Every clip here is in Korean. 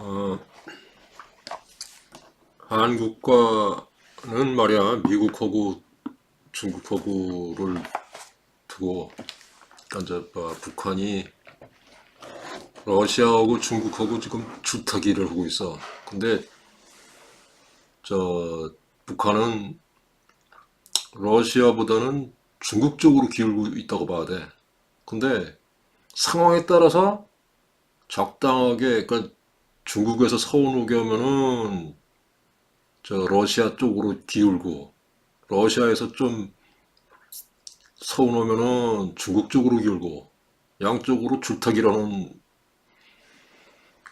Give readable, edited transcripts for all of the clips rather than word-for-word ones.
어, 한국과는 말이야, 미국하고 중국하고를 두고, 이제 북한이 러시아하고 중국하고 지금 줄타기를 하고 있어. 근데 북한은 러시아보다는 중국 쪽으로 기울고 있다고 봐야 돼. 근데 상황에 따라서 적당하게, 그러니까 중국에서 서운 오게 하면은 러시아 쪽으로 기울고, 러시아에서 좀 서운하면은 중국 쪽으로 기울고 양쪽으로 줄타기라는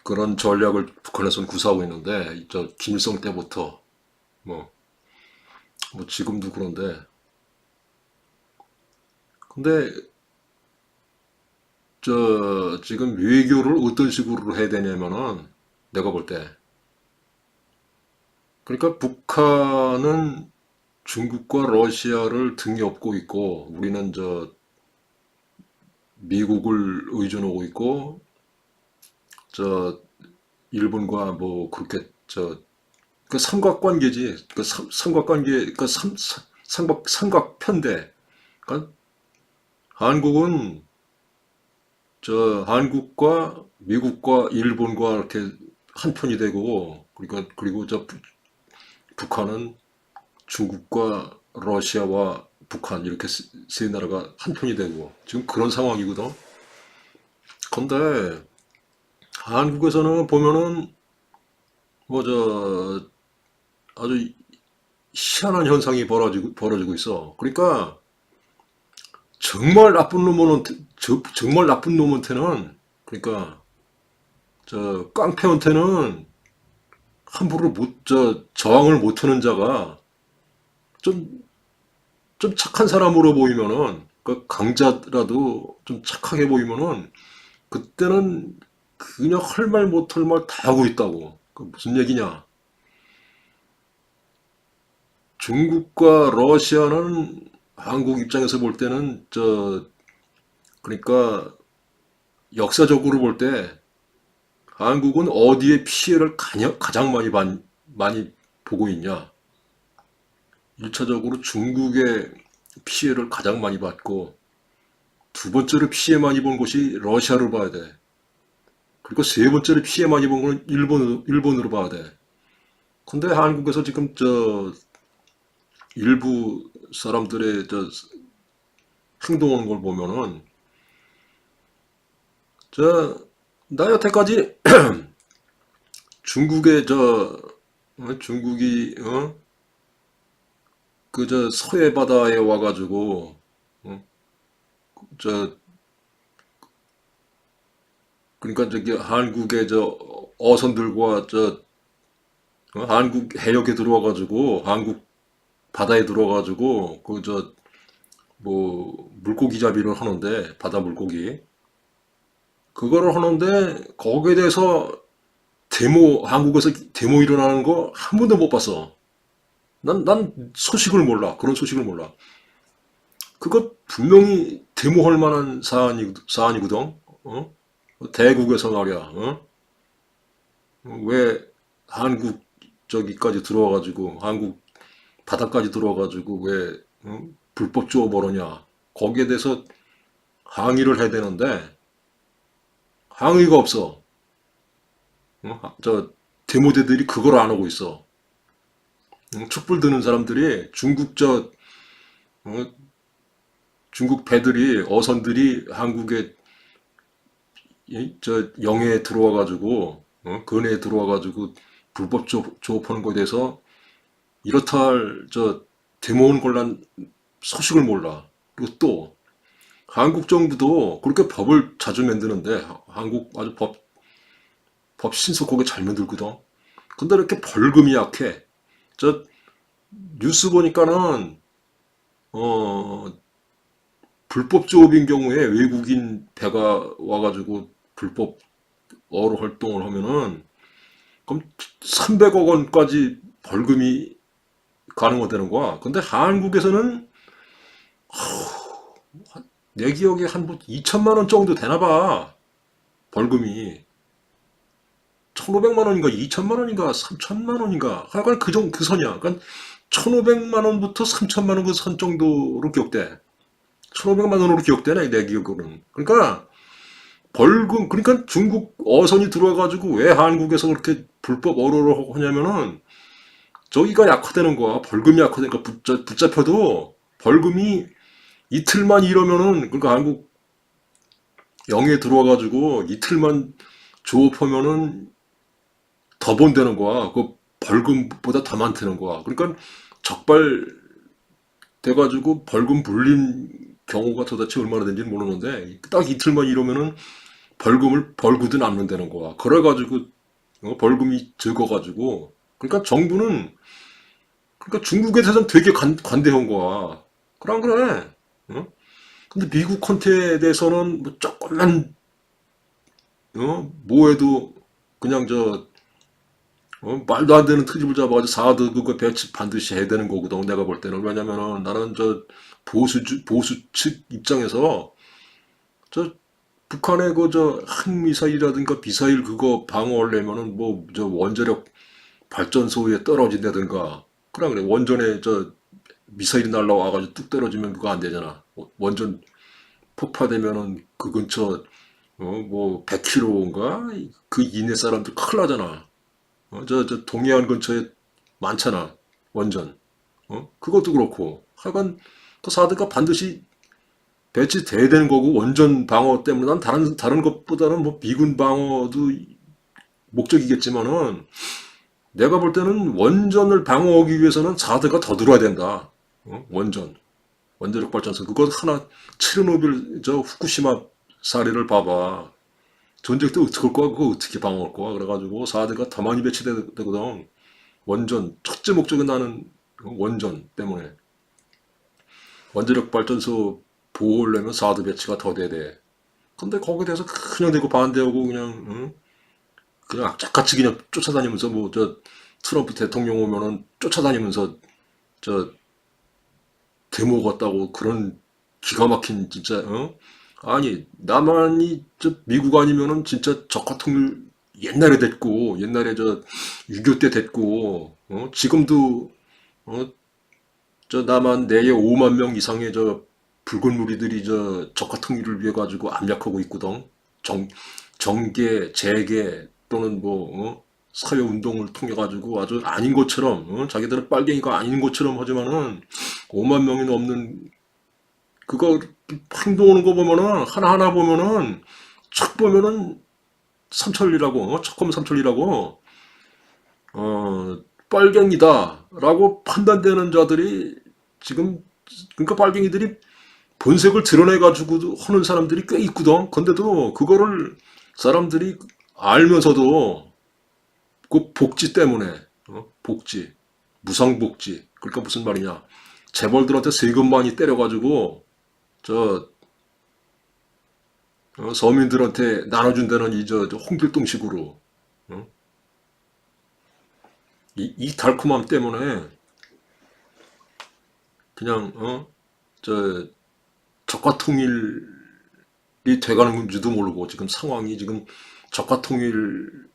그런 전략을 북한에서는 구사하고 있는데 김일성 때부터 뭐, 뭐 지금도 그런데 근데 지금 외교를 어떤 식으로 해야 되냐면은 내가 볼 때 그러니까 북한은 중국과 러시아를 등에 업고 있고 우리는 미국을 의존하고 있고 저 일본과 뭐 그렇게 그 삼각관계지. 그 삼각관계, 그 삼각편대. 그러니까 한국은 한국과 미국과 일본과 이렇게 한 편이 되고, 그리고 북한은 중국과 러시아와 북한 이렇게 세 나라가 한 편이 되고, 지금 그런 상황이거든. 근데 한국에서는 보면은 뭐 아주 희한한 현상이 벌어지고 있어. 그러니까 정말 나쁜 놈한테, 정말 나쁜 놈한테는, 그러니까, 깡패한테는 함부로 저항을 못하는 자가 좀, 좀 착한 사람으로 보이면은, 그 강자라도 좀 착하게 보이면은, 그때는 그냥 할 말 못할 말 다 하고 있다고. 그 무슨 얘기냐. 중국과 러시아는 한국 입장에서 볼 때는, 그러니까 역사적으로 볼 때, 한국은 어디에 피해를 가장 많이 보고 있냐? 1차적으로 중국의 피해를 가장 많이 받고, 두 번째로 피해 많이 본 곳이 러시아로 봐야 돼. 그리고 세 번째로 피해 많이 본 건 일본으로 봐야 돼. 근데 한국에서 지금 일부 사람들의 행동하는 걸 보면은, 나 여태까지 중국의 중국이, 서해 바다에 와가지고, 어? 저, 그러니까 저기 한국의 어선들과 한국 해역에 들어와가지고 한국 바다에 들어와가지고 뭐 물고기 잡이를 하는데 바다 물고기 그거를 하는데 거기에 대해서 한국에서 데모 일어나는 거 한 번도 못 봤어. 난 소식을 몰라. 그런 소식을 몰라. 그거 분명히 데모할 만한 사안이거든. 어? 대국에서 말이야. 왜 한국 저기까지 들어와가지고 한국 바다까지 들어와가지고 왜 불법 조업 벌었냐 거기에 대해서 항의를 해야 되는데 항의가 없어. 데모대들이 그걸 안 하고 있어. 촛불 드는 사람들이 어, 중국 배들이 어선들이 한국에 영해에 들어와가지고 근해에 들어와가지고 불법 조업하는 거에 대해서 이렇다 할 데모온 걸난 소식을 몰라. 그리고 또 한국 정부도 그렇게 법을 자주 만드는데 한국 아주 법 신속하게 잘 만들거든. 근데 이렇게 벌금이 약해. 저 뉴스 보니까는 어 불법 조업인 경우에 외국인 배가 와가지고 불법 어로 활동을 하면은 그럼 300억 원까지 벌금이 가능하다는 거야. 근데 한국에서는 내 기억에 한 뭐 2천만 원 정도 되나 봐. 벌금이. 1,500만 원인가 2천만 원인가 3천만 원인가 하여간 그 선이야. 그러니까 1,500만 원부터 3천만 원 그 선 정도로 기억돼. 1,500만 원으로 기억되네 내 기억으로는. 그러니까 벌금 그러니까 중국 어선이 들어와가지고 왜 한국에서 그렇게 불법 어로를 하냐면은 저기가 약화되는 거야. 벌금이 약화되니까 붙잡혀도 벌금이 이틀만 이러면은 그러니까 한국 영해에 들어와가지고 이틀만 조업하면은 더 본다는 거야. 그 벌금보다 더 많다는 거야. 그러니까 적발 돼가지고 벌금 물린 경우가 도대체 얼마나 되는지 모르는데 딱 이틀만 이러면은 벌금을 벌고도 남는다는 거야. 그래가지고 벌금이 적어가지고 그러니까 정부는 그러니까 중국에 대해서는 되게 관대한 거야. 그래 안 그래? 어? 근데 미국 컨테에 대해서는 뭐 조금만 뭐해도 그냥 말도 안 되는 트집을 잡아가지고 사드 그거 배치 반드시 해야 되는 거거든. 내가 볼 때는 왜냐면은 나는 보수 측 입장에서 저 북한의 그 핵미사일이라든가 미사일 그거 방어하려면은 뭐 저 원자력 발전소에 떨어진다든가 그래 원전에 미사일이 날라와가지고 뚝 떨어지면 그거 안 되잖아. 원전 폭파되면은 그 근처 뭐 100km인가 그 이내 사람들 큰일 나잖아. 저 동해안 근처에 많잖아. 원전. 그것도 그렇고 하여간 그 사드가 반드시 배치돼야 되는 거고 원전 방어 때문에 난 다른 것보다는 뭐 미군 방어도 목적이겠지만은 내가 볼 때는 원전을 방어하기 위해서는 사드가 더 들어야 된다. 원자력 발전소 그거 하나 체르노빌 저 후쿠시마 사례를 봐봐. 전쟁 때 어떻게 할 거야? 그거 어떻게 방어할 거야? 그래가지고 사드가 더 많이 배치되거든. 원전 첫째 목적은 나는 원전 때문에 원자력 발전소 보호하려면 사드 배치가 더 돼야 돼. 근데 거기에 대해서 그냥 대고 반대하고 그냥 그냥 악착같이 그냥 쫓아다니면서 뭐 트럼프 대통령 오면은 쫓아다니면서 저 데모 같다고 그런 기가 막힌 진짜 아니 남한이 미국 아니면은 진짜 적화통일 옛날에 됐고 옛날에 6.25 때 됐고 지금도 어, 남한 내에 5만 명 이상의 붉은 무리들이 적화통일을 위해 가지고 압력하고 있거든. 정계 재계 또는 서해 운동을 통해 가지고 아주 아닌 것처럼 자기들은 빨갱이가 아닌 것처럼 하지만은 5만 명이 넘는 그거 행동하는 거 보면은 하나하나 보면은 척 보면은 삼천리라고 척하면 삼천리라고 빨갱이다라고 판단되는 자들이 지금 그러니까 빨갱이들이 본색을 드러내 가지고 하는 사람들이 꽤 있거든. 근데도 그거를 사람들이 알면서도 그 복지 때문에 복지 무상복지 그러니까 무슨 말이냐 재벌들한테 세금 많이 때려가지고 저 서민들한테 나눠준다는 홍길동식으로 어? 이 달콤함 때문에 그냥 적화통일이 돼가는 건지도 모르고 지금 상황이 지금 적화통일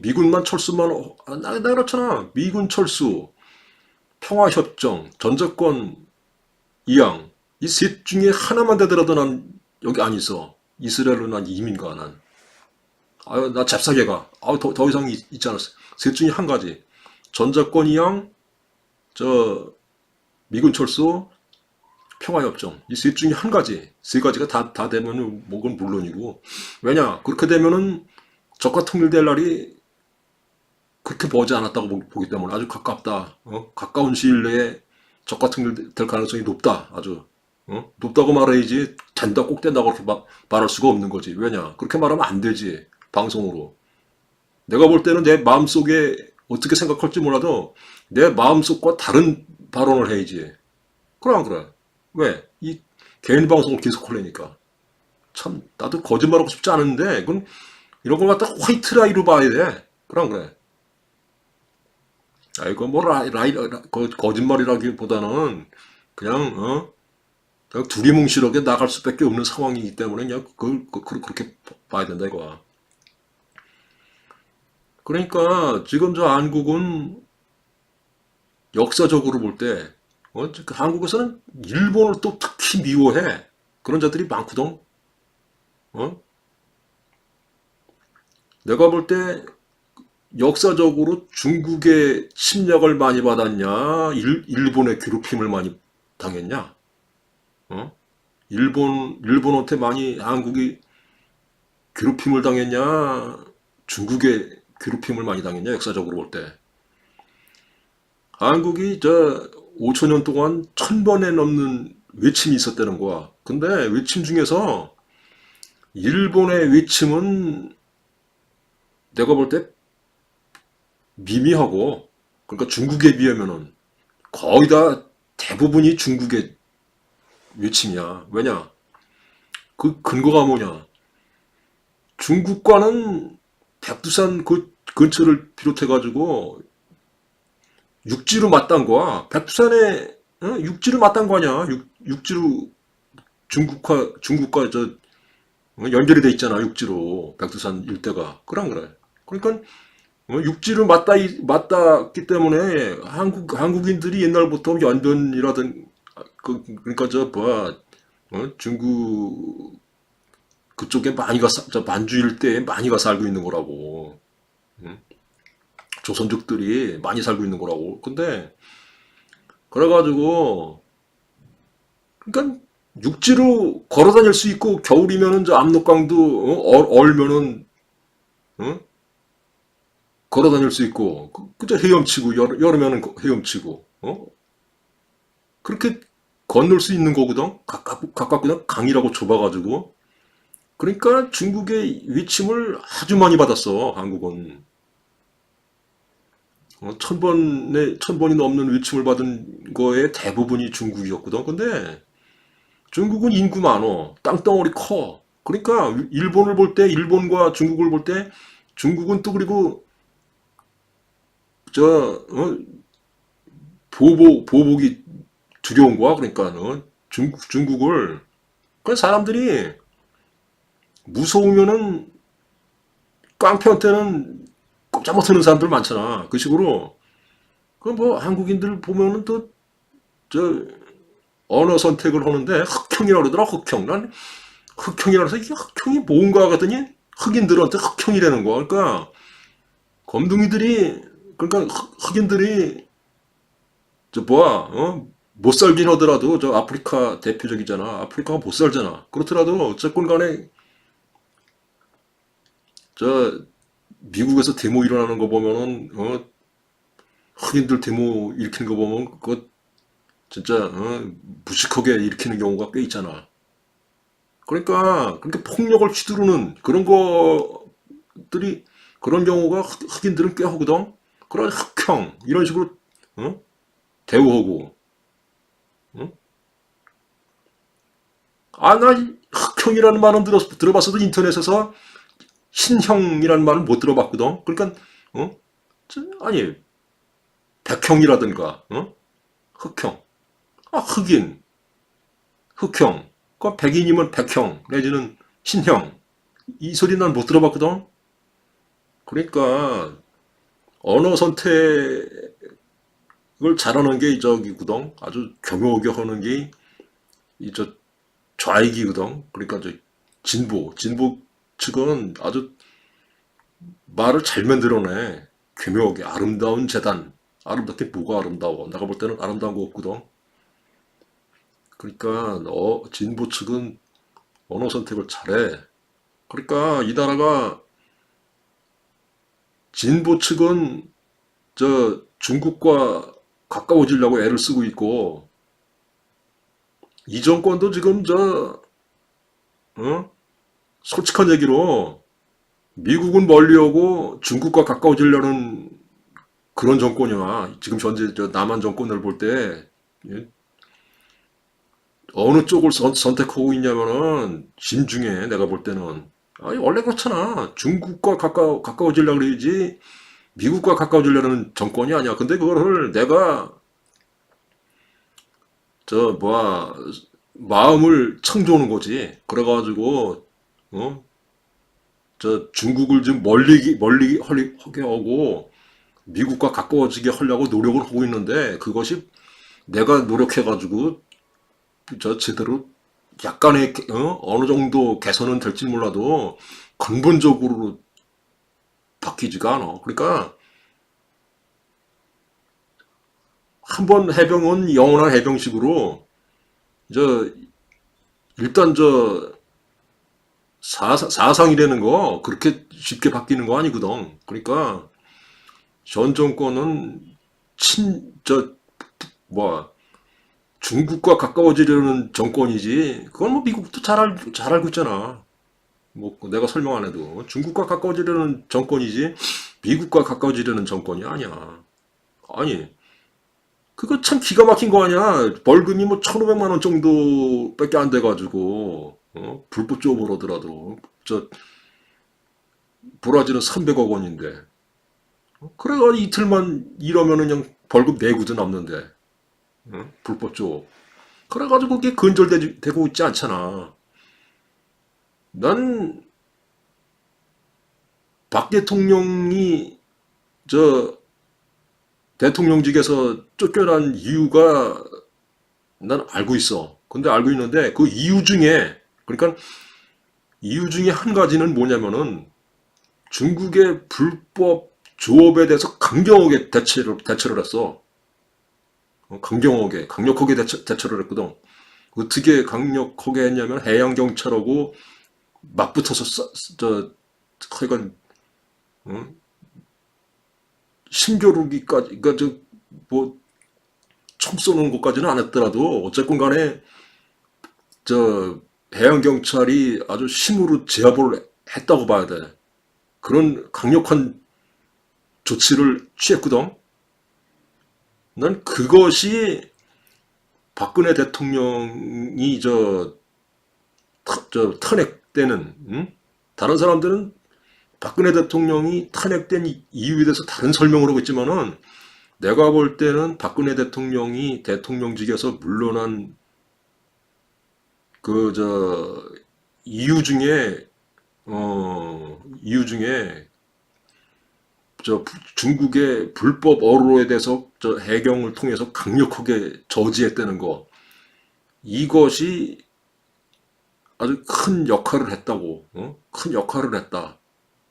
미군만 철수만 나 그렇잖아. 미군 철수 평화협정 전제권 이양 이 셋 중에 하나만 되더라도 난 여기 안 있어. 이스라엘로 난 이민 가 난. 아유 나 잽싸게 가. 아유 더 이상 있지 않았어. 셋 중에 한 가지. 전자권 이양 저 미군 철수 평화협정 이 셋 중에 한 가지. 세 가지가 다 되면은 뭐건 물론이고 왜냐 그렇게 되면은 적과 통일될 날이 그렇게 머지 않았다고 보기 때문에 아주 가깝다. 가까운 시일 내에 적과 통일될 가능성이 높다. 아주 높다고 말해야지 된다 꼭 된다고 그렇게 말할 수가 없는 거지. 왜냐 그렇게 말하면 안 되지. 방송으로 내가 볼 때는 내 마음속에 어떻게 생각할지 몰라도 내 마음속과 다른 발언을 해야지. 그래 안 그래? 왜? 이 개인 방송을 계속 하려니까. 참 나도 거짓말하고 싶지 않은데 그건 이런 걸 갖다 화이트라이로 봐야 돼. 그래 안 그래? 아 이거 뭐 거짓말이라기보다는 그냥 그냥 두리뭉실하게 나갈 수밖에 없는 상황이기 때문에 그냥 그걸 그렇게 봐야 된다 이거야. 그러니까 지금 저 한국은 역사적으로 볼 때, 한국에서는 일본을 또 특히 미워해. 그런 자들이 많거든. 어? 내가 볼 때 역사적으로 중국의 침략을 많이 받았냐, 일본의 괴롭힘을 많이 당했냐, 어? 일본한테 많이 한국이 괴롭힘을 당했냐, 중국의 괴롭힘을 많이 당했냐, 역사적으로 볼 때. 한국이 저 5천 년 동안 1,000번에 넘는 외침이 있었다는 거야. 근데 외침 중에서 일본의 외침은 내가 볼 때 미미하고, 그러니까 중국에 비하면은 거의 다 대부분이 중국의 외침이야. 왜냐? 그 근거가 뭐냐? 중국과는 백두산 그 근처를 비롯해가지고 육지로 맞닿은 거야. 백두산에 육지로 맞닿은 거 아니야. 육지로 중국과 저 연결이 돼 있잖아. 육지로 백두산 일대가. 그래. 그러니까 육지로 맞닿기 때문에 한국인들이 옛날부터 연변이라든 그러니까 저 뭐야 중국 그쪽에 많이 저 만주 일대에 많이 가서 살고 있는 거라고. 응? 조선족들이 많이 살고 있는 거라고. 근데 그래가지고 그러니까 육지로 걸어 다닐 수 있고 겨울이면은 저 압록강도 얼면은 어? 걸어 다닐 수 있고 그저 헤엄치고 여름에는 헤엄치고 그렇게 건널 수 있는 거거든. 가깝 그냥 강이라고 좁아가지고. 그러니까 중국의 위침을 아주 많이 받았어. 한국은 1,000번이 넘는 위침을 받은 거에 대부분이 중국이었거든. 근데 중국은 인구 많어. 땅덩어리 커. 그러니까 일본을 볼 때, 일본과 중국을 볼 때, 중국은 또 그리고 저 보복이 두려운 거야. 그러니까 중국을 그 사람들이 무서우면은 깡패한테는 꼼짝 못하는 사람들 많잖아. 그 식으로 그 뭐 한국인들 보면은 또 저 언어 선택을 하는데 흑형이라고 그러더라. 흑형. 난 흑형이라서 이게 흑형이 뭔가 하더니 흑인들한테 흑형이라는 거야. 그러니까 검둥이들이 그러니까 흑인들이 저 뭐야 못 살긴 하더라도 저 아프리카 대표적이잖아. 아프리카가 못 살잖아. 그렇더라도 어쨌건 간에 저 미국에서 데모 일어나는 거 보면은 흑인들 데모 일으키는 거 보면 그거 진짜 무식하게 일으키는 경우가 꽤 있잖아. 그러니까 그렇게 폭력을 휘두르는 그런 것들이 그런 경우가 흑인들은 꽤 하거든. 그런 흑형 이런 식으로 어? 대우하고 나 흑형이라는 말은 들어봤어도 인터넷에서 신형이라는 말은 못 들어봤거든. 그러니까 아니 백형이라든가 흑형 흑인 흑형 그 백인이면 백형 내지는 신형 이 소리 난 못 들어봤거든. 그러니까 언어 선택을 잘하는 게 저기거든. 아주 교묘하게 하는 게 이 저 좌익이거든. 그러니까 저 진보 측은 아주 말을 잘 만들어내. 교묘하게 아름다운 재단. 아름답게 뭐가 아름다워? 내가 볼 때는 아름다운 거 없거든. 그러니까 진보 측은 언어 선택을 잘해. 그러니까 이 나라가 진보 측은 저 중국과 가까워지려고 애를 쓰고 있고 이 정권도 지금 어? 솔직한 얘기로 미국은 멀리오고 중국과 가까워지려는 그런 정권이야. 지금 현재 저 남한 정권을 볼 때 어느 쪽을 선택하고 있냐면은 심중에 내가 볼 때는 아니 원래 그렇잖아. 중국과 가까워지려고 그러지 미국과 가까워지려는 정권이 아니야. 근데 그거를 내가 저 뭐야 마음을 청조는 거지. 그래가지고 어? 저 중국을 좀 하게 하고 미국과 가까워지게 하려고 노력을 하고 있는데 그것이 내가 노력해가지고 저 제대로 약간의 어느 정도 개선은 될지 몰라도 근본적으로 바뀌지가 않아. 그러니까 한번 해병은 영원한 해병식으로 저 일단 저 사상이라는 거 그렇게 쉽게 바뀌는 거 아니거든. 그러니까 전 정권은 저 뭐 중국과 가까워지려는 정권이지. 그건 뭐 미국도 잘 알고 있잖아. 뭐 내가 설명 안 해도 중국과 가까워지려는 정권이지 미국과 가까워지려는 정권이 아니야. 아니 그거 참 기가 막힌 거 아니야. 벌금이 뭐 1,500만 원 정도밖에 안 돼가지고 불법 조업을 하더라도 저 브라질은 300억 원인데 그래가 이틀만 일하면은 그냥 벌금 내고도 남는데 불법 조업. 그래가지고 그게 근절되고 있지 않잖아. 난 박 대통령이 저 대통령직에서 쫓겨난 이유가 난 알고 있어. 근데 알고 있는데 그 이유 중에 한 가지는 뭐냐면은 중국의 불법 조업에 대해서 강경하게 대처를 했어. 강력하게 대처를 했거든. 어떻게 강력하게 했냐면 해양경찰하고 맞붙어서 하여간 어? 심겨루기까지 그러니까 뭐 총 쏘는 것까지는 안 했더라도 어쨌건 간에 저 해양경찰이 아주 힘으로 제압을 했다고 봐야 돼. 그런 강력한 조치를 취했거든. 난 그것이 박근혜 대통령이 저 탄핵되는 다른 사람들은 박근혜 대통령이 탄핵된 이유에 대해서 다른 설명을 하고 있지만은 내가 볼 때는 박근혜 대통령이 대통령직에서 물러난 그 이유 중에 이유 중에 저 중국의 불법 어로에 대해서 저 해경을 통해서 강력하게 저지했다는 거 이것이 아주 큰 역할을 했다고 큰 역할을 했다.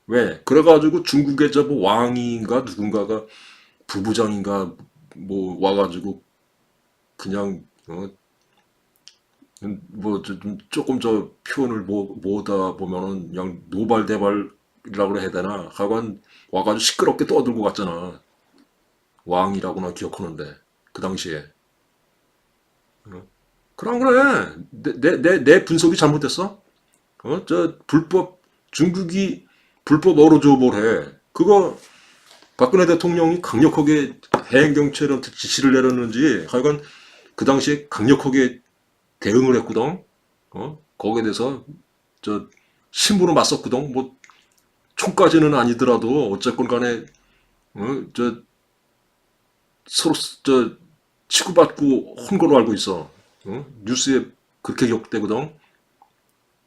왜? 그래가지고 중국의 뭐 왕인가 누군가가 부부장인가 뭐 와가지고 그냥 뭐 조금 저 표현을 뭐다 보면은 그냥 노발대발이라고 해야 되나 하여간 와가지고 시끄럽게 떠들고 갔잖아. 왕이라고나 기억하는데 그 당시에 그럼 그래 내 분석이 잘못됐어? 저 중국이 불법 어로조업을 해. 그거 박근혜 대통령이 강력하게 해행경찰한테 지시를 내렸는지 하여간 그 당시에 강력하게 대응을 했거든. 거기에 대해서 저 심부로 맞섰거든. 뭐 총까지는 아니더라도 어쨌건 간에 저 서로 치고받고 한 걸로 알고 있어. 뉴스에 그렇게 기억되거든.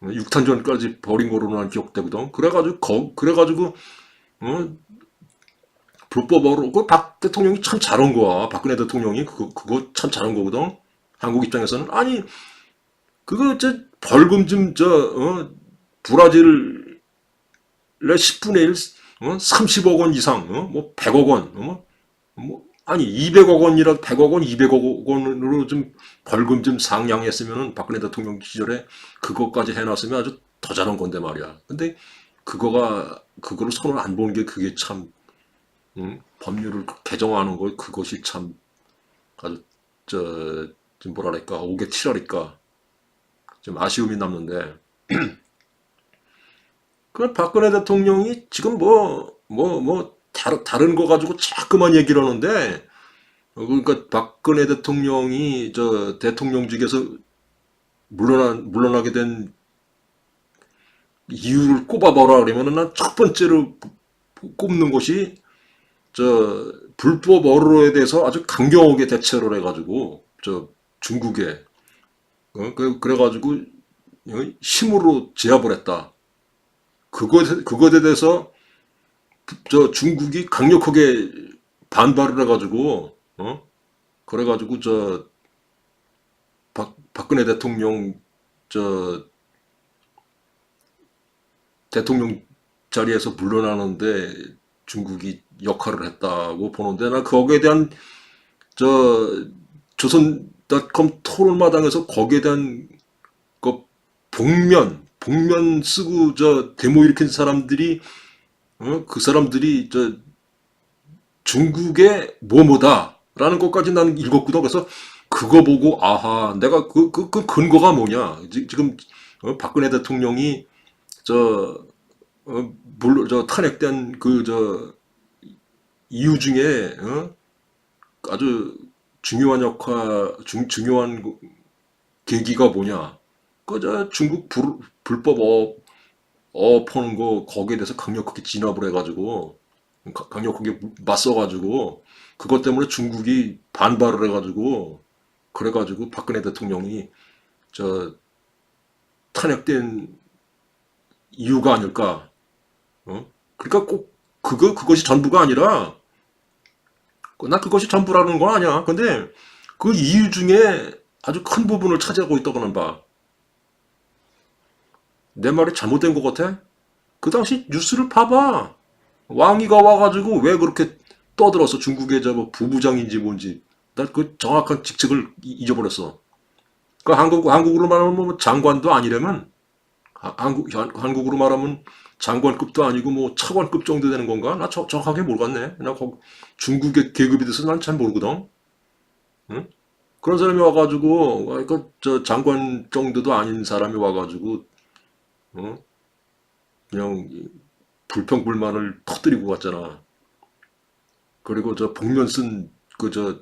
육탄전까지 벌인 거로는 기억되거든. 그래가지고 어, 불법으로 박 대통령이 참 잘한 거야. 박근혜 대통령이 그거 참 잘한 거거든. 한국 입장에서는 아니 그거 벌금 좀 브라질의 10분의 1 30억 원 이상 뭐 100억 원 아니 200억 원이라 100억 원 200억 원으로 좀 벌금 좀 상향했으면은 박근혜 대통령 시절에 그것까지 해놨으면 아주 더 잘한 건데 말이야. 근데 그거를 손을 안 보는 게 그게 참 법률을 개정하는 거 그것이 참 아주 좀 뭐랄까 오개 칠할까 좀 아쉬움이 남는데 그 박근혜 대통령이 지금 다른 거 가지고 자꾸만 얘기를 하는데 그러니까 박근혜 대통령이 저 대통령직에서 물러나게 된 이유를 꼽아봐라 그러면은 난 첫 번째로 꼽는 것이 불법 어로에 대해서 아주 강경하게 대처를 해가지고 중국에 그래가지고 힘으로 제압을 했다. 그것에 대해서 저 중국이 강력하게 반발을 해가지고, 그래가지고 저 박근혜 대통령 저 대통령 자리에서 물러나는데 중국이 역할을 했다고 보는데, 나 거기에 대한 저 조선닷컴 토론마당에서 거기에 대한 그 복면 쓰고 저 데모 일으킨 사람들이, 그 사람들이 저 중국의 뭐뭐다라는 것까지 나는 읽었거든. 그래서 그거 보고 아하, 내가 그 근거가 뭐냐? 지금 박근혜 대통령이 저 물론 저 탄핵된 그 저 이유 중에 아주 중요한 중요한 계기가 뭐냐? 그 저 중국 불법 어업하는 거 거기에 대해서 강력하게 진압을 해가지고 강력하게 맞서가지고 그것 때문에 중국이 반발을 해가지고 그래가지고 박근혜 대통령이 저 탄핵된 이유가 아닐까? 그러니까 꼭 그것이 전부가 아니라 나 그것이 전부라는 건 아니야. 근데 그 이유 중에 아주 큰 부분을 차지하고 있다고는 봐. 내 말이 잘못된 것 같아? 그 당시 뉴스를 봐봐. 왕이가 와가지고 왜 그렇게 떠들어서 중국의 저 뭐 부부장인지 뭔지 난 그 정확한 직책을 잊어버렸어. 그 한국으로 말하면 뭐 장관도 아니라면 한국으로 말하면 장관급도 아니고 뭐 차관급 정도 되는 건가? 나 정확하게 모르겠네. 중국의 계급에 대해서 난 잘 모르거든. 응? 그런 사람이 와가지고 저 장관 정도도 아닌 사람이 와가지고 어? 그냥 불평불만을 터뜨리고 갔잖아. 그리고 저 복면 쓴 그 저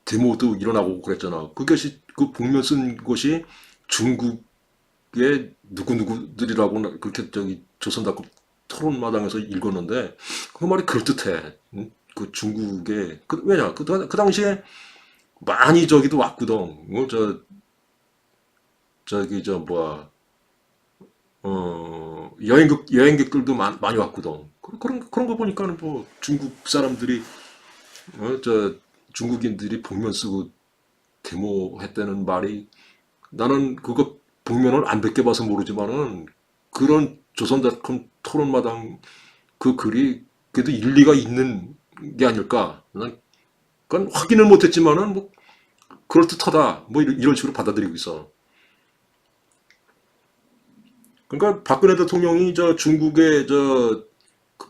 데모도 일어나고 그랬잖아. 그것이 그 복면 쓴 것이 중국의 누구누구들이라고 그렇게 저기 조선닷컴 토론마당에서 읽었는데 그 말이 그럴듯해. 응? 그 중국의 왜냐 그 당시에 많이 저기도 왔거든. 저기 저 뭐야 여행객들도 많이 왔거든. 그런 거 보니까는 뭐 중국 사람들이 저 중국인들이 복면 쓰고 데모했다는 말이 나는 그거 복면을 안 벗겨봐서 모르지만은 그런 조선닷컴 토론마당 그 글이 그래도 일리가 있는 게 아닐까. 난 그건 확인을 못했지만은 뭐 그럴듯하다. 뭐 이런 식으로 받아들이고 있어. 그러니까 박근혜 대통령이 저 중국의 저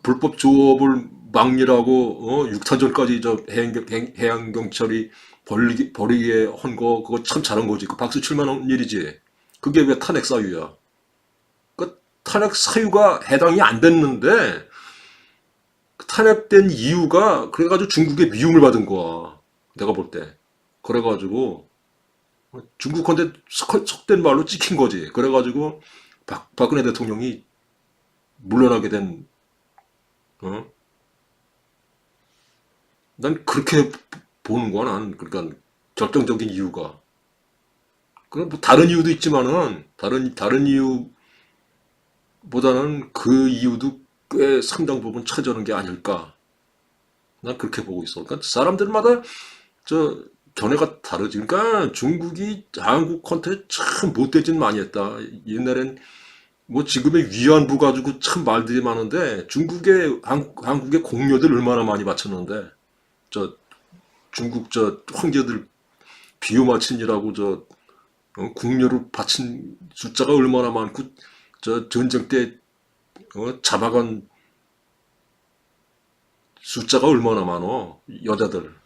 불법 조업을 막리라고 6탄전까지 저 해양 경찰이 벌이게 한 거 그거 참 잘한 거지. 그 박수 칠 만한 일이지. 그게 왜 탄핵 사유야? 그 탄핵 사유가 해당이 안 됐는데 그 탄핵된 이유가 그래가지고 중국의 미움을 받은 거야. 내가 볼 때. 그래가지고 중국한테 속된 말로 찍힌 거지. 그래가지고 박근혜 대통령이 물러나게 된 어? 난 그렇게 보는 거야. 난 그러니까 결정적인 이유가. 그럼 뭐 다른 이유도 있지만은 다른 이유보다는 그 이유도 꽤 상당 부분 차지하는 게 아닐까. 난 그렇게 보고 있어. 그러니까 사람들마다 저 견해가 다르지. 그러니까 중국이 한국한테 참 못된 짓 많이 했다. 옛날엔 뭐 지금의 위안부 가지고 참 말들이 많은데 중국의 한국의 공료들 얼마나 많이 바쳤는데 저 중국 저 황제들 비유 마친이라고 저 국료를 바친 숫자가 얼마나 많고 저 전쟁 때 잡아간 숫자가 얼마나 많어 여자들.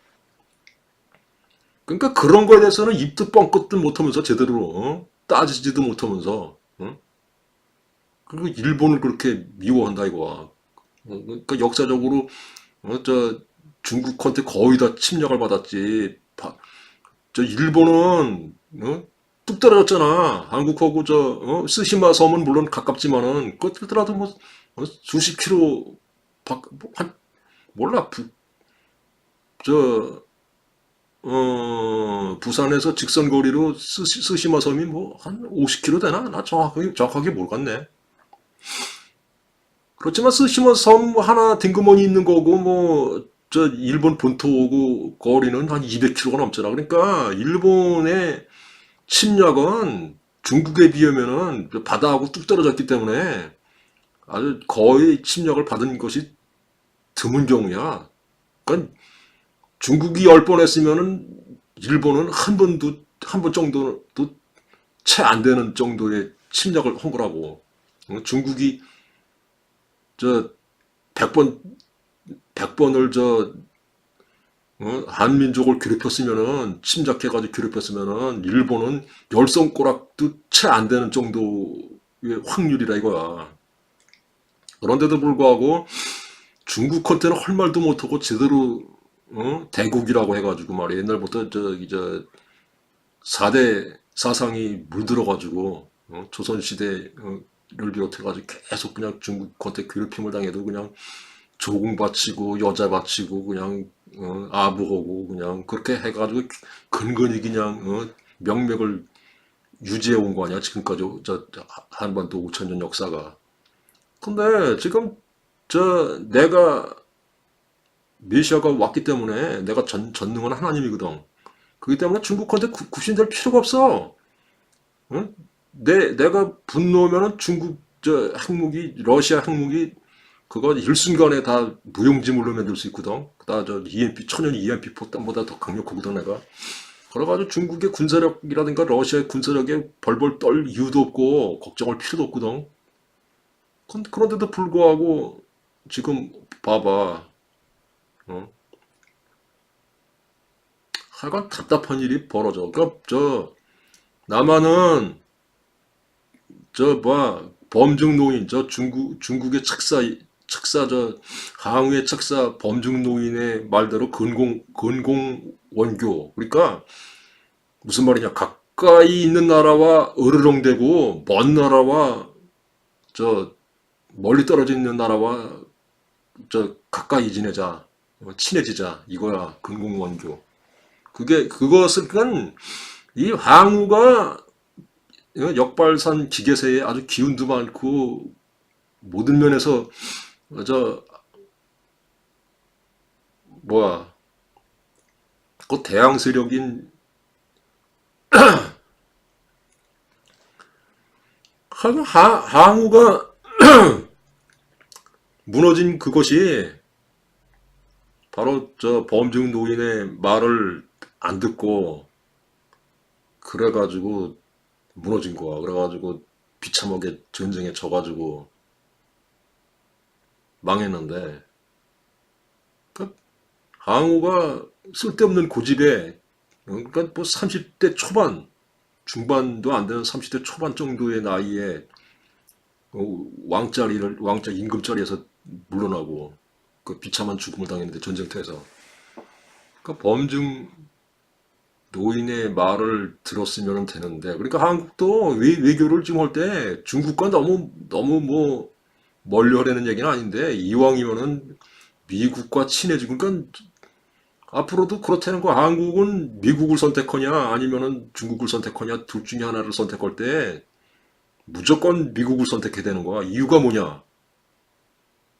그러니까 그런 거에 대해서는 입도 뻥끗도 못하면서 제대로 따지지도 못하면서 그리고 일본을 그렇게 미워한다 이거야. 그러니까 역사적으로 저 중국한테 거의 다 침략을 받았지. 저 일본은 뚝 떨어졌잖아. 한국하고 저 스시마 섬은 물론 가깝지만은 그렇더라도 뭐 수십 킬로 뭐 한 몰라 저 부산에서 직선거리로 스시마 섬이 뭐 한 50km 되나? 나 정확하게 모르겠네. 그렇지만 스시마 섬 하나 딩그머니 있는 거고 뭐 저 일본 본토 오고 거리는 한 200km가 넘잖아. 그러니까 일본의 침략은 중국에 비하면은 바다하고 뚝 떨어졌기 때문에 아주 거의 침략을 받은 것이 드문 경우야. 그러니까 중국이 10번 했으면은 일본은 한 번 정도도 채 안 되는 정도의 침략을 한 거라고. 중국이 저 100번, 100번을 한민족을 괴롭혔으면은, 침략해가지고 괴롭혔으면은, 일본은 열손가락도 채 안 되는 정도의 확률이라 이거야. 그런데도 불구하고 중국한테는 할 말도 못하고 제대로, 대국이라고 해가지고 말이야. 옛날부터 저기, 4대 사상이 물들어가지고 조선시대를 비롯해가지고 계속 그냥 중국한테 괴롭힘을 당해도 그냥 조공 바치고 여자 바치고 그냥 아부하고 그냥 그렇게 해가지고 근근히 그냥 명맥을 유지해 온 거 아니야 지금까지 저 한반도 5천년 역사가. 근데 지금 내가 메시아가 왔기 때문에 내가 전능한 하나님이거든. 그렇기 때문에 중국한테 굽신될 필요가 없어. 응? 내가 분노하면은 중국 핵무기, 러시아 핵무기 그거 일순간에 다 무용지물로 만들 수 있거든. 다 EMP 천연 EMP 포탄보다 더 강력하거든 내가. 그래가지고 중국의 군사력이라든가 러시아의 군사력에 벌벌 떨 이유도 없고 걱정할 필요도 없거든. 그런데도 불구하고 지금 봐봐. 어? 하여간 답답한 일이 벌어져. 그러니까 남한은 범중 노인 중국의 척사 항우의 척사 범중 노인의 말대로 근공 원교. 그러니까 무슨 말이냐? 가까이 있는 나라와 으르렁대고 먼 나라와 저 멀리 떨어져 있는 나라와 가까이 지내자, 친해지자 이거야 근공 원교. 그것을 그냥 이 항우가 역발산 기계세에 아주 기운도 많고 모든 면에서 저 뭐야 그 대항 세력인 항우가 무너진 그것이 바로 범중 노인의 말을 안 듣고 그래가지고 무너진 거야. 그래가지고 비참하게 전쟁에 져가지고 망했는데 그 항우가 쓸데없는 고집에 그러니까 뭐 30대 초반 중반도 안 되는 30대 초반 정도의 나이에 왕자 임금자리에서 물러나고 그 비참한 죽음을 당했는데 전쟁터에서 그 범중 노인의 말을 들었으면 되는데 그러니까 한국도 외교를 지금 할 때 중국과 너무 뭐 멀리 하려는 얘기는 아닌데 이왕이면은 미국과 친해지고 그러니까 앞으로도 그렇다는 거 한국은 미국을 선택하냐 아니면은 중국을 선택하냐 둘 중에 하나를 선택할 때 무조건 미국을 선택해야 되는 거야. 이유가 뭐냐?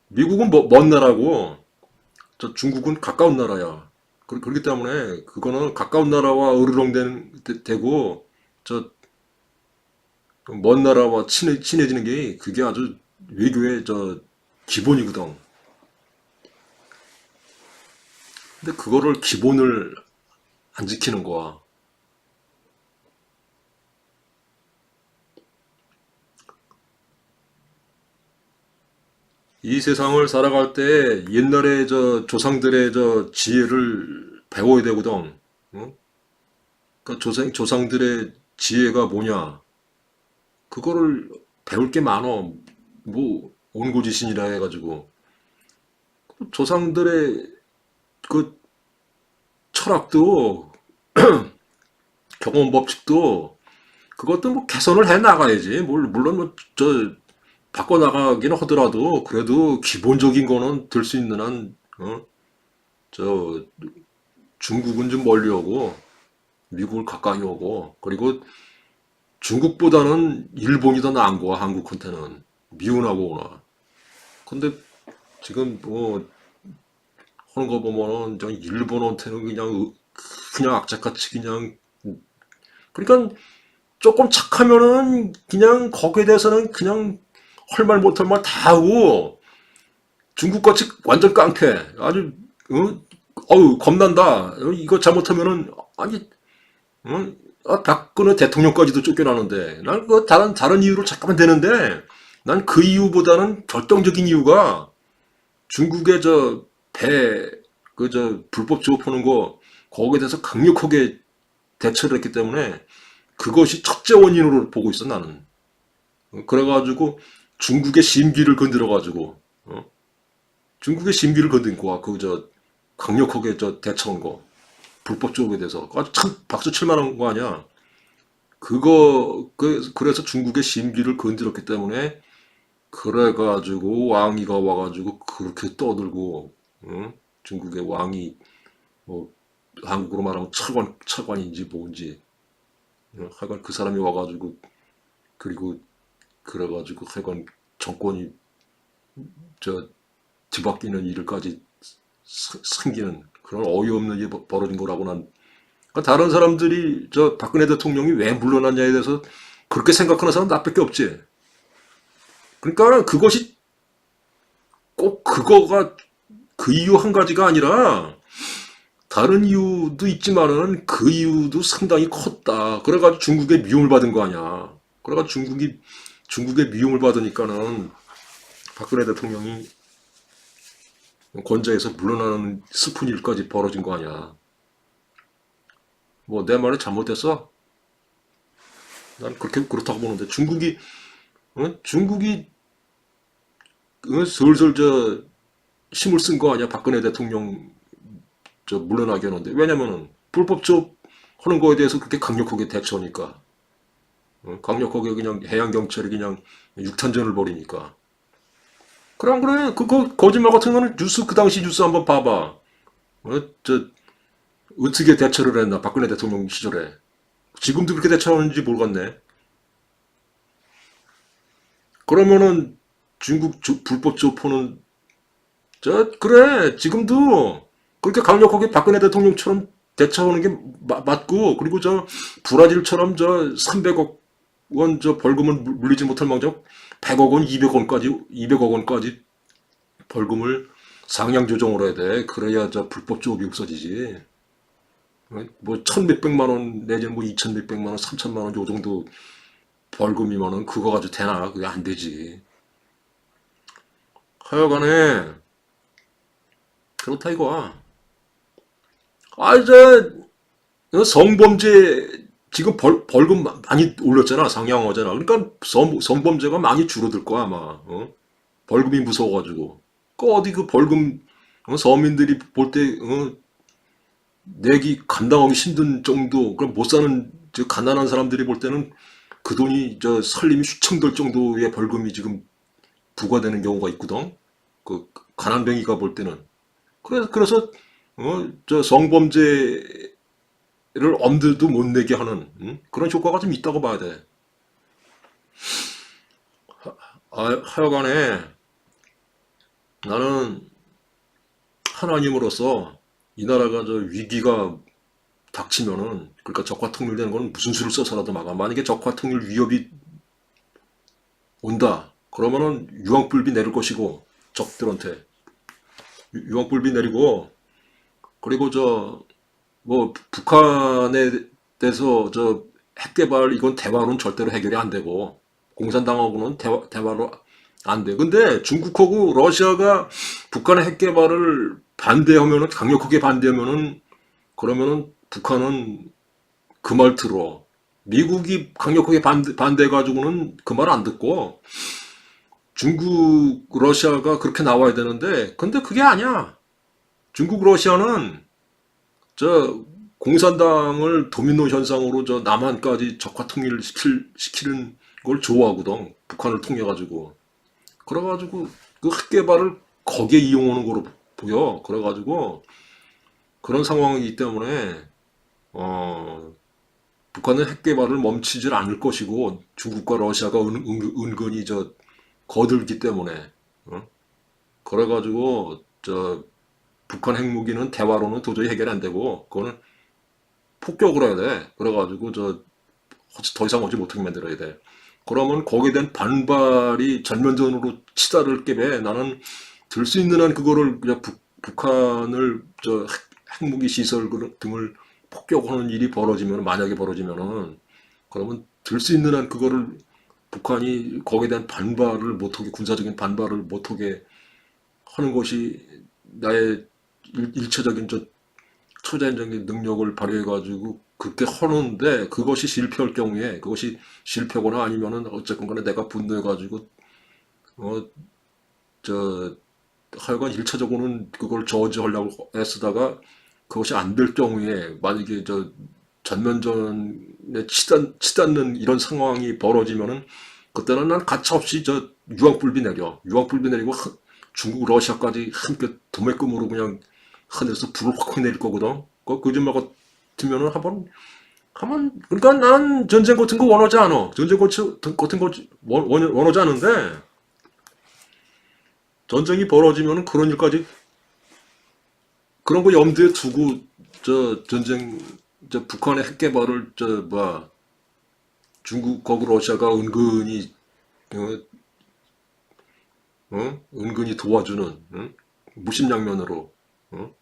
미국은 먼 나라고 저 중국은 가까운 나라야. 그렇기 때문에 그거는 가까운 나라와 되고 저 먼 나라와 친해지는 게 그게 아주 외교의 기본이거든. 근데 그거를 기본을 안 지키는 거야. 이 세상을 살아갈 때 옛날에 조상들의 지혜를 배워야 되거든. 어? 그러니까 조상들의 지혜가 뭐냐? 그거를 배울 게 많어. 뭐 온고지신이라 해가지고 조상들의 그 철학도 경험 법칙도 그것도 뭐 개선을 해 나가야지. 물론 바꿔 나가기는 하더라도 그래도 기본적인 거는 될 수 있는 한 저 중국은 좀 멀리 오고 미국을 가까이 오고 그리고 중국보다는 일본이 더 나은 거야 한국한테는 미운하고 오나. 근데 지금 뭐 하는 거 보면은 저 일본한테는 그냥 악착같이 그냥 그러니까 조금 착하면은 그냥 거기에 대해서는 그냥 할 말 못할 말 다 하고 중국같이 완전 깡패 아주 어우 겁난다 이거 잘못하면은 아니 박근혜 대통령까지도 쫓겨나는데 난 그 다른 이유로 잠깐만 되는데 난 그 이유보다는 결정적인 이유가 중국의 저 배 그 저 불법 조업하는 거 거기에 대해서 강력하게 대처를 했기 때문에 그것이 첫째 원인으로 보고 있어 나는. 그래가지고 중국의 심기를 건드려가지고 중국의 심기를 건든 거야. 그 저 강력하게 저 대처한 거 불법 조업에 대해서 아주 참 박수 칠 만한 거 아니야. 그래서 중국의 심기를 건드렸기 때문에 그래가지고 왕이가 와가지고 그렇게 떠들고 중국의 왕이 뭐 한국으로 말하면 차관인지 뭔지 하여간 그 사람이 와가지고 그리고 그래가지고 하여간 정권이 저 뒤바뀌는 일까지 생기는 그런 어이없는 일이 벌어진 거라고 난. 그러니까 다른 사람들이 저 박근혜 대통령이 왜 물러났냐에 대해서 그렇게 생각하는 사람 나밖에 없지. 그러니까 그것이 꼭 그거가 그 이유 한 가지가 아니라 다른 이유도 있지만은 그 이유도 상당히 컸다. 그래가지고 중국의 미움을 받은 거 아니야. 그래가지고 중국의 미움을 받으니까는 박근혜 대통령이 권좌에서 물러나는 슬픈 일까지 벌어진 거 아니야. 뭐 내 말이 잘못됐어? 난 그렇다고 보는데 중국이 슬슬 저 힘을 쓴 거 아니야 박근혜 대통령 저 물러나게 하는데 왜냐면은 불법적 하는 거에 대해서 그렇게 강력하게 대처하니까 강력하게 그냥 해양 경찰이 그냥 육탄전을 벌이니까 그래 안 그래 그거 거짓말 같은 거는 뉴스 그 당시 뉴스 한번 봐봐 저 어떻게 대처를 했나 박근혜 대통령 시절에 지금도 그렇게 대처하는지 모르겠네. 그러면은 중국 불법 조포는 그래 지금도 그렇게 강력하게 박근혜 대통령처럼 대처하는 게 맞고 그리고 저 브라질처럼 저 300억 원 저 벌금을 물리지 못할 망정 100억 원, 200억 원까지 벌금을 상향 조정을 해야 돼. 그래야 저 불법 조업이 없어지지. 뭐 천 몇백만 원 내지는 뭐 이천 몇백만 원, 삼천만 원 요 정도 벌금이면은 그거 가지고 되나? 그게 안 되지. 하여간에 그렇다 이거야. 아 이제 성범죄 지금 벌금 많이 올렸잖아. 상향하잖아. 그러니까 성범죄가 많이 줄어들 거야 아마. 벌금이 무서워가지고. 그 어디 그 벌금 서민들이 볼 때 내기 감당하기 힘든 정도 그럼 못 사는 저 가난한 사람들이 볼 때는 그 돈이 저 살림이 휘청될 정도의 벌금이 지금 부과되는 경우가 있거든. 그 가난뱅이가 볼 때는. 그래서 저 성범죄를 엄두도 못 내게 하는 그런 효과가 좀 있다고 봐야 돼. 하여간에 나는 하나님으로서 이 나라가 저 위기가 닥치면은 그러니까 적화 통일되는 건 무슨 수를 써서라도 막아. 만약에 적화 통일 위협이 온다. 그러면은 유황불비 내릴 것이고 적들한테 유황불비 내리고 그리고 저 뭐 북한에 대해서 저 핵개발 이건 대화로는 절대로 해결이 안 되고 공산당하고는 대화로 안 돼. 근데 중국하고 러시아가 북한의 핵개발을 반대하면은 강력하게 반대하면은 그러면은 북한은 그 말 들어. 미국이 강력하게 반대해가지고는 그 말 안 듣고 중국, 러시아가 그렇게 나와야 되는데 근데 그게 아니야. 중국, 러시아는 저 공산당을 도미노 현상으로 저 남한까지 적화 통일을 시키는 걸 좋아하거든. 북한을 통해 가지고. 그래가지고 그 핵개발을 거기에 이용하는 거로 보여. 그래가지고 그런 상황이기 때문에 어, 북한은 핵 개발을 멈추질 않을 것이고 중국과 러시아가 은근히 거들기 때문에 어? 그래가지고 북한 핵무기는 대화로는 도저히 해결이 안 되고 그거는 폭격을 해야 돼. 그래가지고 더 이상 오지 못하게 만들어야 돼. 그러면 거기에 대한 반발이 전면전으로 치달을 게에 나는 들 수 있는 한 그거를 그냥 북한을 핵무기 시설 등을 폭격하는 일이 벌어지면 만약에 벌어지면은 그러면 들 수 있는 한 그거를 북한이 거기에 대한 반발을 못하게 군사적인 반발을 못하게 하는 것이 나의 일차적인 초자연적인 능력을 발휘해가지고 그렇게 하는데 그것이 실패할 경우에 그것이 실패거나 아니면은 어쨌건 간에 내가 분노해가지고 어, 저 하여간 일차적으로는 그걸 저지하려고 애쓰다가 그것이 안 될 경우에 만약에 전면전에 치닫는 이런 상황이 벌어지면은 그때는 난 가차없이 유황불비 내려 유황불비 내리고 중국 러시아까지 함께 도매금으로 그냥 하늘에서 불을 확 내릴 거거든. 그 거짓말 같으면은 그러니까 난 전쟁 같은 거 원하지 않아. 전쟁 같은 거 원하지 않은데 전쟁이 벌어지면은 그런 일까지 그런 거 염두에 두고 전쟁 북한의 핵 개발을 중국하고 러시아가 은근히 어, 은근히 도와주는 무심양면으로 어?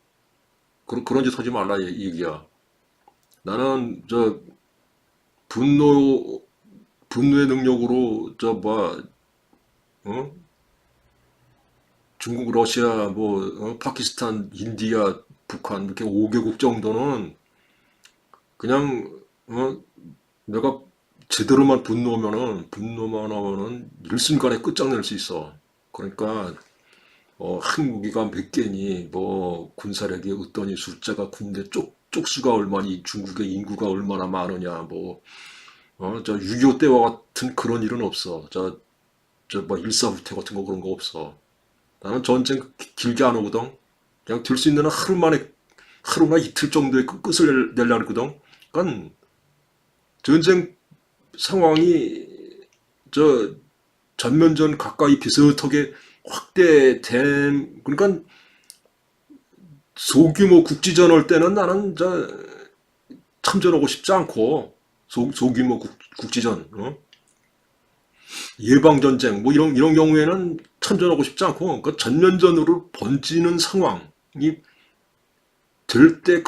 그런 짓 하지 말라 이 얘기야. 나는 분노 분노의 능력으로 어? 중국, 러시아, 파키스탄, 인디아, 북한 이렇게 5개국 정도는 그냥 내가 제대로만 분노만 하면은 일순간에 끝장낼 수 있어. 그러니까 한국이가 몇 개니 군사력이 어떠니 숫자가 군대 쪽수가 얼마니 중국의 인구가 얼마나 많으냐 6.25 때와 같은 그런 일은 없어. 일사후퇴 같은 거 그런 거 없어. 나는 전쟁 길게 안 오거든. 그냥 될 수 있는 한 하루나 이틀 정도의 끝을 내려고 하거든. 그러니까 전쟁 상황이 저 전면전 가까이 비슷하게 확대된 그러니까 소규모 국지전 할 때는 나는 참전하고 싶지 않고 소규모 국지전 예방전쟁 이런 경우에는 참전하고 싶지 않고 그러니까 전면전으로 번지는 상황이 될 때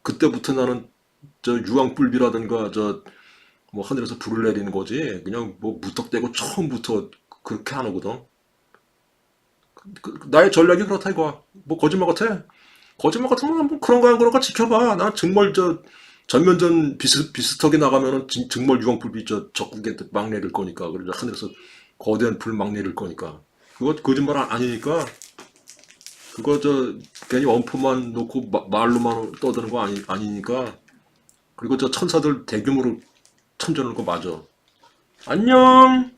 그때부터 나는 유황불비라든가 하늘에서 불을 내리는 거지 그냥 무턱대고 처음부터 그렇게 안 하거든. 나의 전략이 그렇다 이거야. 거짓말 같아. 거짓말 같으면 그런 거야 그런가 지켜봐. 나 정말 전면전 비슷하게 나가면은 정말 유황불이 적국에 막 내릴 거니까. 그래서 하늘에서 거대한 불 막 내릴 거니까. 그거 거짓말 아니니까. 그거 괜히 엄포만 놓고 말로만 떠드는 거 아니니까. 그리고 천사들 대규모로 참전하는 거 맞아. 안녕.